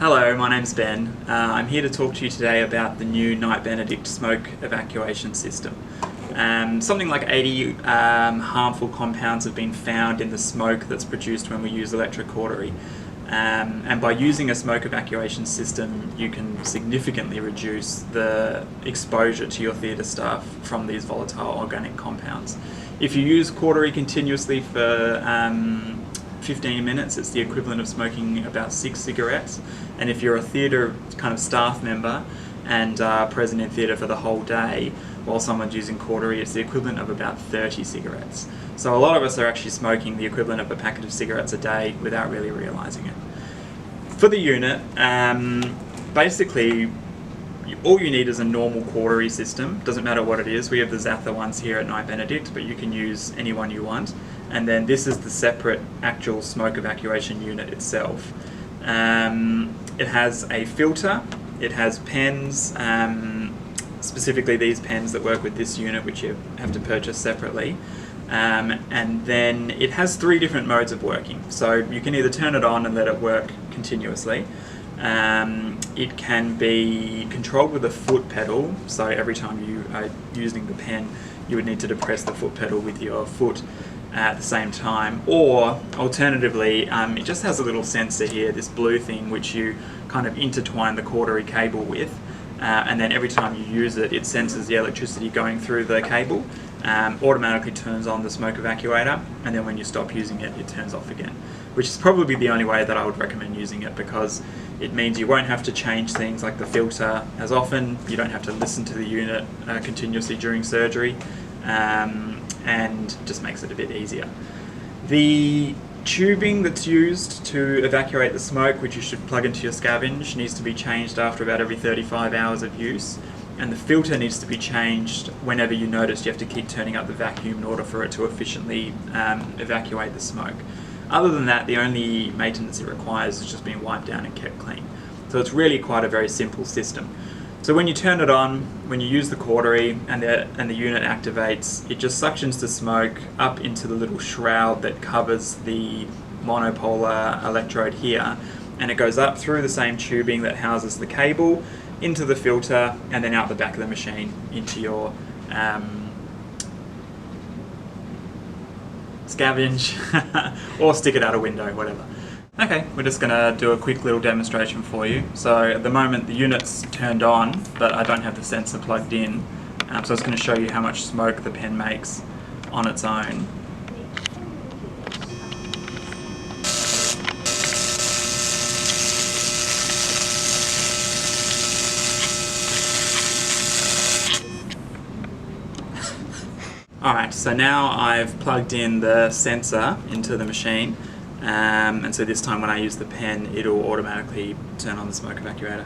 Hello, my name's Ben. I'm here to talk to you today about the new Benedikt smoke evacuation system. Something like 80 harmful compounds have been found in the smoke that's produced when we use electrocautery. And by using a smoke evacuation system, you can significantly reduce the exposure to your theatre staff from these volatile organic compounds. If you use cautery continuously for 15 minutes, it's the equivalent of smoking about 6 cigarettes. And if you're a theatre kind of staff member and present in theatre for the whole day while someone's using cautery, it's the equivalent of about 30 cigarettes. So a lot of us are actually smoking the equivalent of a packet of cigarettes a day without really realising it. For the unit, basically all you need is a normal cautery system. Doesn't matter what it is. We have the Zatha ones here at Benedikt, but you can use any one you want. And then this is the separate actual smoke evacuation unit itself. It has a filter, it has pens, specifically these pens that work with this unit, which you have to purchase separately. And then it has 3 different modes of working. So you can either turn it on and let it work continuously. It can be controlled with a foot pedal, so every time you are using the pen you would need to depress the foot pedal with your foot at the same time, or alternatively it just has a little sensor here, this blue thing, which you kind of intertwine the cautery cable with, and then every time you use it, it senses the electricity going through the cable, automatically turns on the smoke evacuator, and then when you stop using it, it turns off again, which is probably the only way that I would recommend using it, because it means you won't have to change things like the filter as often, you don't have to listen to the unit continuously during surgery, and just makes it a bit easier. The tubing that's used to evacuate the smoke, which you should plug into your scavenge, needs to be changed after about every 35 hours of use, and the filter needs to be changed whenever you notice you have to keep turning up the vacuum in order for it to efficiently evacuate the smoke. Other than that, the only maintenance it requires is just being wiped down and kept clean. So it's really quite a very simple system. So when you turn it on, when you use the cautery and the unit activates, it just suctions the smoke up into the little shroud that covers the monopolar electrode here, and it goes up through the same tubing that houses the cable, into the filter, and then out the back of the machine into your scavenge, or stick it out a window, whatever. Okay, we're just going to do a quick little demonstration for you. So at the moment the unit's turned on, but I don't have the sensor plugged in, so it's going to show you how much smoke the pen makes on its own. Alright, so now I've plugged in the sensor into the machine, and so this time when I use the pen, it'll automatically turn on the smoke evacuator.